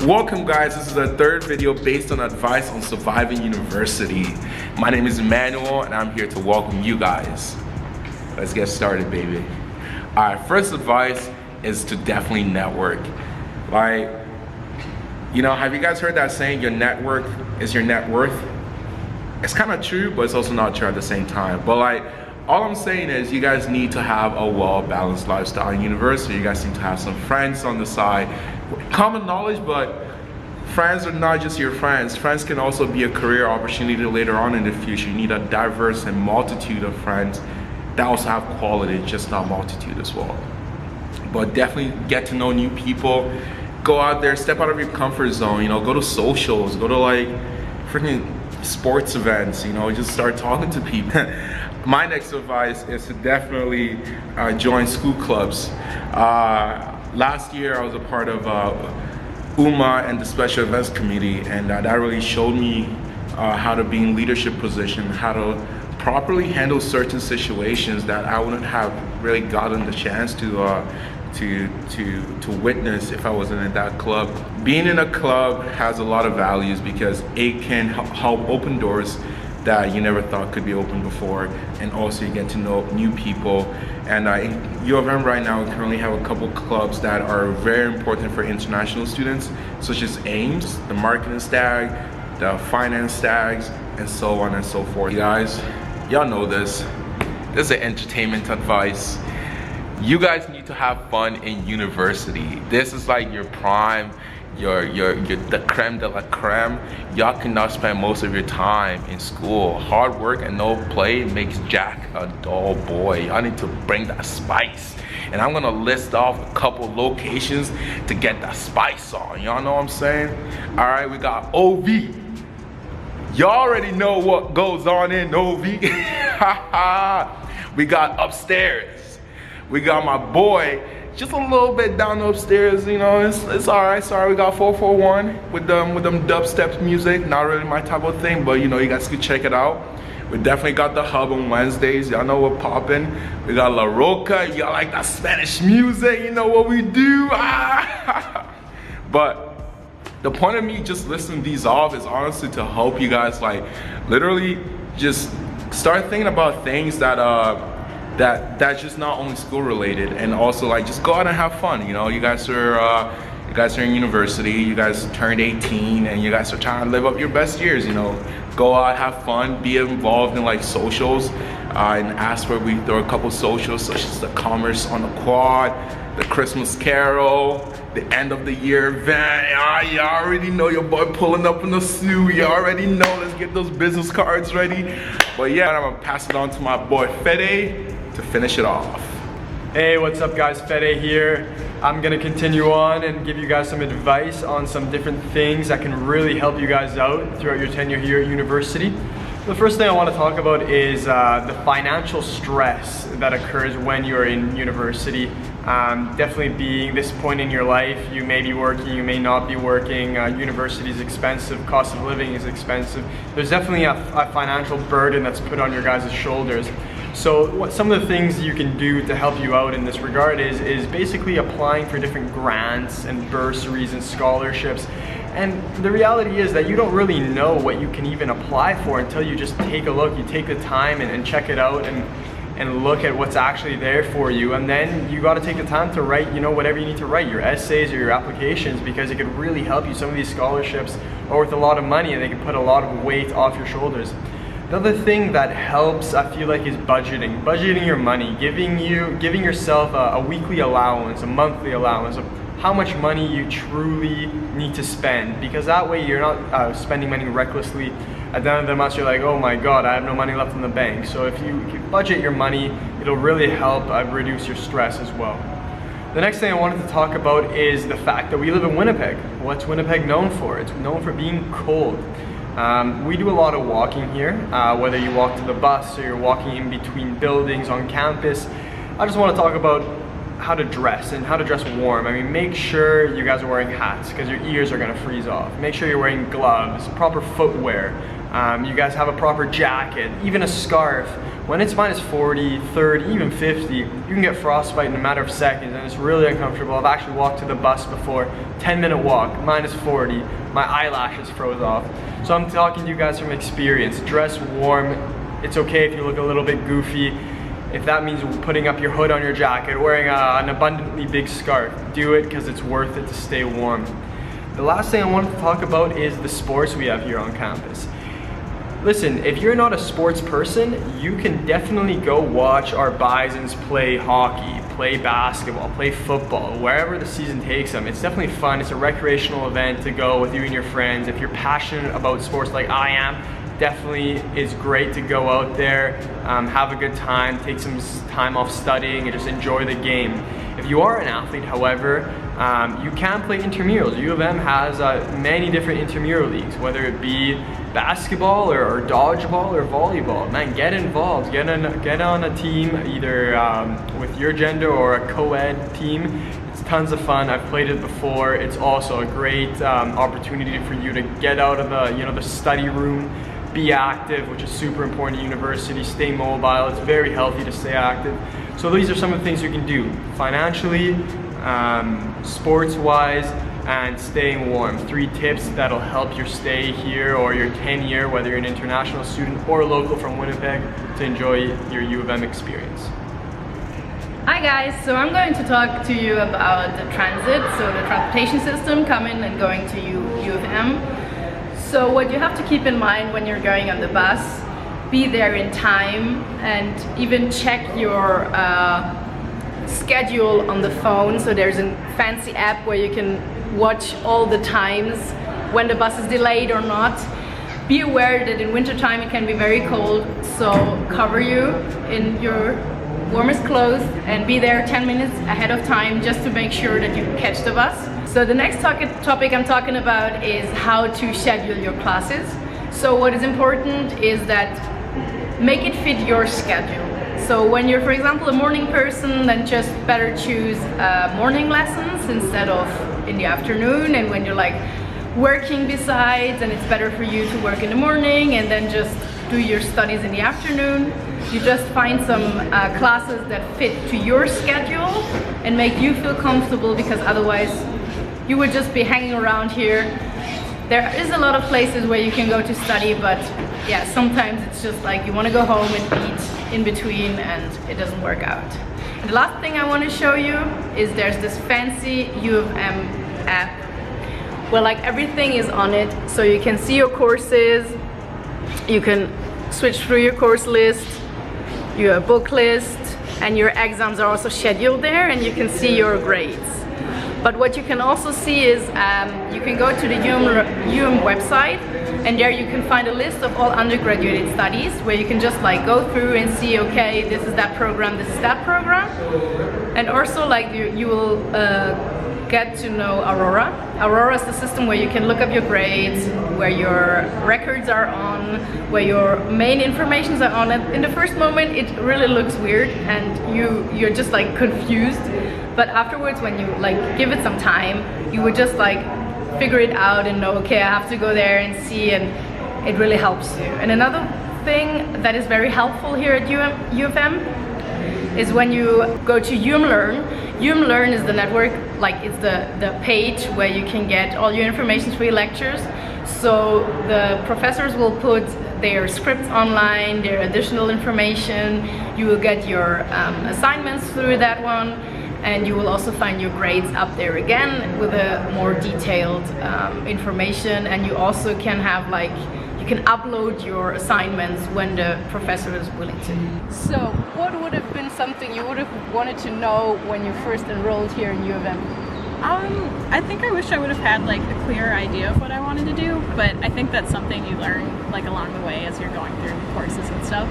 Welcome guys, this is the third video based on advice on surviving university. My name is Emmanuel and I'm here to welcome you guys. Let's get started, baby. Alright, first advice is to definitely network. Like, you know, have you guys heard that saying, your network is your net worth? It's kind of true, but it's also not true at the same time. But like, all I'm saying is you guys need to have a well-balanced lifestyle in university. You guys need to have some friends on the side. Common knowledge, but friends are not just your friends. Friends can also be a career opportunity later on in the future. You need a diverse and multitude of friends that also have quality, just not multitude as well. But definitely get to know new people. Go out there, step out of your comfort zone, you know, go to socials, go to like freaking sports events, you know, just start talking to people. My next advice is to definitely join school clubs. Last year I was a part of UMA and the Special Events Committee, and that really showed me how to be in leadership position, how to properly handle certain situations that I wouldn't have really gotten the chance to witness if I wasn't in that club. Being in a club has a lot of values because it can help open doors that you never thought could be open before, and also you get to know new people. And in U of M right now, we currently have a couple clubs that are very important for international students, such as AIMS, the Marketing Stag, the Finance Stags, and so on and so forth. You guys, y'all know this. This is an entertainment advice. You guys need to have fun in university. This is like your prime, the creme de la creme. Y'all cannot spend most of your time in school. Hard work and no play makes Jack a dull boy. Y'all need to bring that spice. And I'm gonna list off a couple locations to get that spice on. Y'all know what I'm saying? All right, we got OV. Y'all already know what goes on in OV. We got upstairs. We got my boy, just a little bit down upstairs, you know, it's alright. Sorry, we got 441 with them dubstep music. Not really my type of thing, but you know, you guys could check it out. We definitely got the hub on Wednesdays. Y'all know what poppin'. We got La Roca. Y'all like that Spanish music, you know what we do. But the point of me just listing these off is honestly to help you guys, like, literally just start thinking about things that's just not only school related, and also like just go out and have fun. You know, you guys are in university, you guys turned 18 and you guys are trying to live up your best years, you know. Go out, have fun, be involved in like socials. In Asper we throw a couple socials such as the Commerce on the Quad, the Christmas Carol, the end of the year event. You already know your boy pulling up in the suit. You already know, let's get those business cards ready. But yeah, I'm gonna pass it on to my boy Fede to finish it off. Hey, what's up guys, Fede here. I'm gonna continue on and give you guys some advice on some different things that can really help you guys out throughout your tenure here at university. The first thing I want to talk about is the financial stress that occurs when you're in university. Definitely being this point in your life, you may be working, you may not be working. University is expensive, cost of living is expensive. There's definitely a financial burden that's put on your guys' shoulders. So some of the things you can do to help you out in this regard is basically applying for different grants and bursaries and scholarships. And the reality is that you don't really know what you can even apply for until you just take a look, you take the time and check it out and look at what's actually there for you. And then you gotta take the time to write, you know, whatever you need to write, your essays or your applications, because it could really help you. Some of these scholarships are worth a lot of money and they can put a lot of weight off your shoulders. The other thing that helps, I feel like, is budgeting. Budgeting your money, giving yourself a weekly allowance, a monthly allowance of how much money you truly need to spend, because that way you're not spending money recklessly. At the end of the month, you're like, oh my God, I have no money left in the bank. So if you budget your money, it'll really help reduce your stress as well. The next thing I wanted to talk about is the fact that we live in Winnipeg. What's Winnipeg known for? It's known for being cold. We do a lot of walking here, whether you walk to the bus or you're walking in between buildings on campus. I just want to talk about how to dress and how to dress warm. I mean, make sure you guys are wearing hats because your ears are going to freeze off. Make sure you're wearing gloves, proper footwear. You guys have a proper jacket, even a scarf. When it's minus 40, 30, even 50, you can get frostbite in a matter of seconds, and it's really uncomfortable. I've actually walked to the bus before, 10-minute walk, minus 40, my eyelashes froze off. So I'm talking to you guys from experience. Dress warm. It's okay if you look a little bit goofy. If that means putting up your hood on your jacket, wearing an abundantly big scarf, do it because it's worth it to stay warm. The last thing I wanted to talk about is the sports we have here on campus. Listen, if you're not a sports person, you can definitely go watch our Bisons play hockey, play basketball, play football, wherever the season takes them. It's definitely fun. It's a recreational event to go with you and your friends. If you're passionate about sports like I am, definitely is great to go out there, have a good time, take some time off studying, and just enjoy the game. If you are an athlete, however, you can play intramurals. U of M has many different intramural leagues, whether it be basketball or dodgeball or volleyball. Man, get involved, get on a team, either with your gender or a co-ed team. It's tons of fun. I've played it before. It's also a great opportunity for you to get out of the study room, be active, which is super important at university, stay mobile. It's very healthy to stay active. So these are some of the things you can do financially, sports-wise, and staying warm. 3 tips that'll help your stay here or your tenure, whether you're an international student or local from Winnipeg, to enjoy your U of M experience. Hi guys, so I'm going to talk to you about the transit, so the transportation system coming and going to U of M. So what you have to keep in mind when you're going on the bus, be there in time, and even check your schedule on the phone. So there's a fancy app where you can watch all the times when the bus is delayed or not. Be aware that in winter time it can be very cold, so cover you in your warmest clothes and be there 10 minutes ahead of time just to make sure that you catch the bus. So the next topic I'm talking about is how to schedule your classes. So what is important is that make it fit your schedule. So when you're, for example, a morning person, then just better choose morning lessons instead of in the afternoon. And when you're like working besides, and it's better for you to work in the morning and then just do your studies in the afternoon. You just find some classes that fit to your schedule and make you feel comfortable, because otherwise you would just be hanging around here. There is a lot of places where you can go to study, but yeah, sometimes it's just like you want to go home and eat in between and it doesn't work out. And the last thing I want to show you is there's this fancy U of M app where like everything is on it, so you can see your courses, you can switch through your course list, your book list, and your exams are also scheduled there, and you can see your grades. But what you can also see is you can go to the UM website, and there you can find a list of all undergraduate studies where you can just like go through and see, okay, this is that program, this is that program. And also like you will get to know Aurora. Aurora is the system where you can look up your grades, where your records are on, where your main informations are on. And in the first moment it really looks weird and you're just like confused, but afterwards when you like give it some time, you would just like figure it out and know, okay, I have to go there and see, and it really helps you. And another thing that is very helpful here at U of M is when you go to UMLearn. UMLearn is the network, like it's the page where you can get all your information for your lectures. So the professors will put their scripts online, their additional information. You will get your assignments through that one, and you will also find your grades up there again with a more detailed information. And you also can have like, you can upload your assignments when the professor is willing to. So what would have been something you would have wanted to know when you first enrolled here in U of M? I think I wish I would have had like a clearer idea of what I wanted to do, but I think that's something you learn like along the way as you're going through the courses and stuff.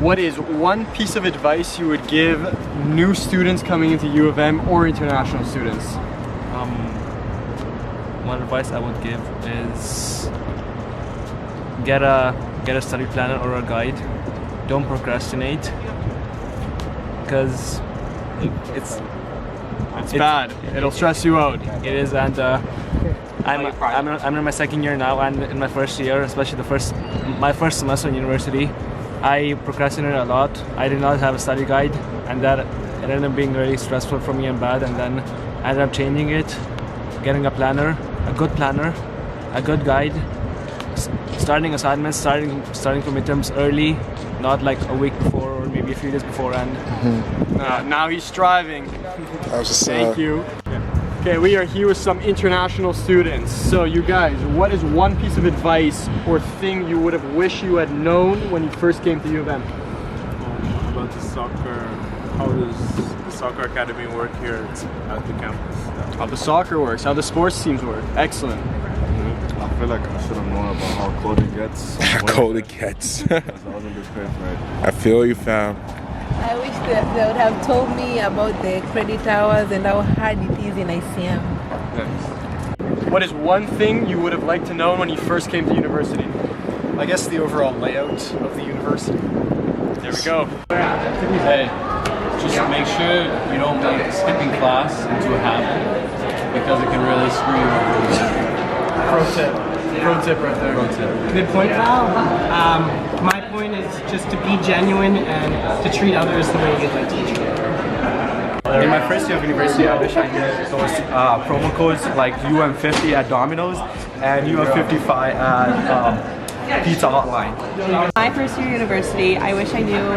What is one piece of advice you would give new students coming into U of M or international students? One advice I would give is get a study planner or a guide. Don't procrastinate, because it's bad. It'll stress you out. It is, and I'm in my second year now, and in my first year, especially my first semester in university, I procrastinated a lot. I did not have a study guide, and that it ended up being really stressful for me and bad. And then I ended up changing it, getting a planner, a good guide, starting assignments, starting for midterms early, not like a week before or maybe a few days beforehand. Now he's striving. Thank you. Okay, we are here with some international students. So you guys, what is one piece of advice or thing you would have wished you had known when you first came to U of M? About the soccer, how does the soccer academy work here at the campus? How the soccer works, how the sports teams work. Excellent. I feel like I should have known about how cold it gets. How cold it gets. Because I wasn't prepared for it. I feel you, fam. I wish that they would have told me about the credit hours and how hard it is in ICM. What is one thing you would have liked to know when you first came to university? I guess the overall layout of the university. There we go. Hey, just make sure you don't make skipping class into a habit because it can really screw you over. Pro tip. Pro tip right there. Pro tip. Good point, Val. My point is just to be genuine and to treat others the way you'd like to be treated. In my first year of university, I wish I knew those promo codes like UM50 at Domino's and UM55 at Pizza Hotline. My first year of university, I wish I knew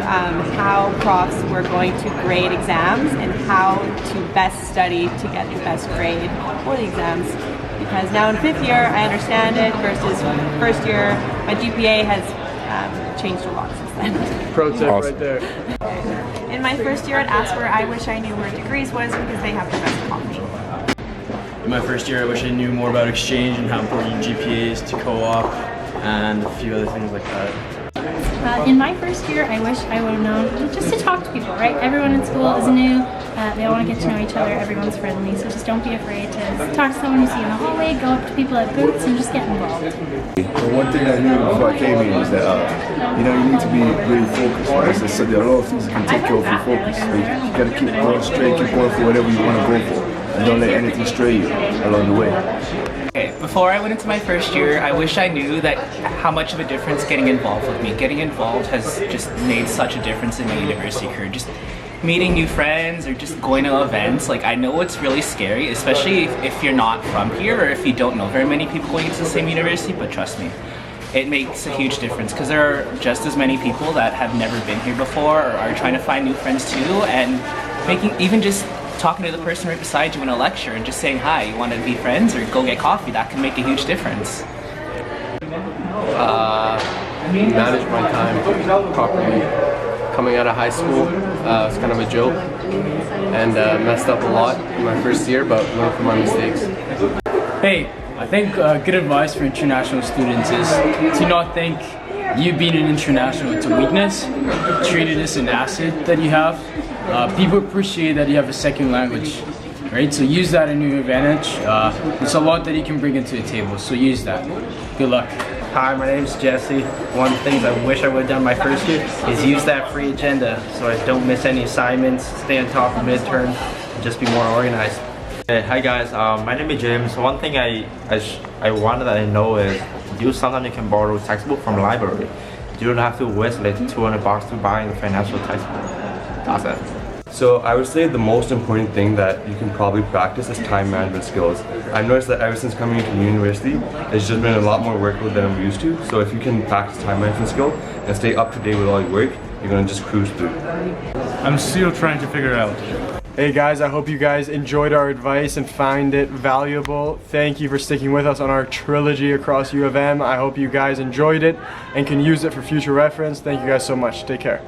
how profs were going to grade exams and how to best study to get the best grade for the exams. Because now in 5th year, I understand it versus first year, my GPA has changed a lot since then. Pro tip right there. In my first year at Asper, I wish I knew where degrees was because they have the best coffee. In my first year, I wish I knew more about exchange and how important GPA is to co-op and a few other things like that. In my first year, I wish I would have known just to talk to people, right? Everyone in school is new, they all want to get to know each other, everyone's friendly, so just don't be afraid to talk to someone you see in the hallway, go up to people at booths and just get involved. The one thing I knew before I came here is that you need to be really focused. Right? So there are a lot of things that can take you off your focus. So you got to keep going straight, keep going for whatever you want to go for, and don't let anything stray you along the way. Okay, before I went into my first year, I wish I knew that how much of a difference getting involved with me. Getting involved has just made such a difference in my university career. Just meeting new friends or just going to events. Like, I know it's really scary, especially if you're not from here or if you don't know very many people going into the same university, but trust me, it makes a huge difference because there are just as many people that have never been here before or are trying to find new friends too, and even just talking to the person right beside you in a lecture and just saying hi, you want to be friends or go get coffee, that can make a huge difference. Manage my time properly. Coming out of high school, it's kind of a joke and messed up a lot in my first year, but learned from my mistakes. Hey, I think good advice for international students is to not think you being an international it's a weakness. Treat it as an asset that you have. People appreciate that you have a second language, right? So use that in your advantage. There's a lot that you can bring into the table, so use that. Good luck. Hi, my name is Jesse. One of the things I wish I would have done my first year is use that free agenda so I don't miss any assignments, stay on top of midterm, and just be more organized. Hey, hi guys, my name is James. One thing I wanted that I know is sometimes you can borrow a textbook from the library. You don't have to waste like $200 to buy a financial textbook. That's it. So I would say the most important thing that you can probably practice is time management skills. I've noticed that ever since coming into university, it's just been a lot more workload than I'm used to. So if you can practice time management skills and stay up to date with all your work, you're gonna just cruise through. I'm still trying to figure it out. Hey guys, I hope you guys enjoyed our advice and find it valuable. Thank you for sticking with us on our trilogy across U of M. I hope you guys enjoyed it and can use it for future reference. Thank you guys so much. Take care.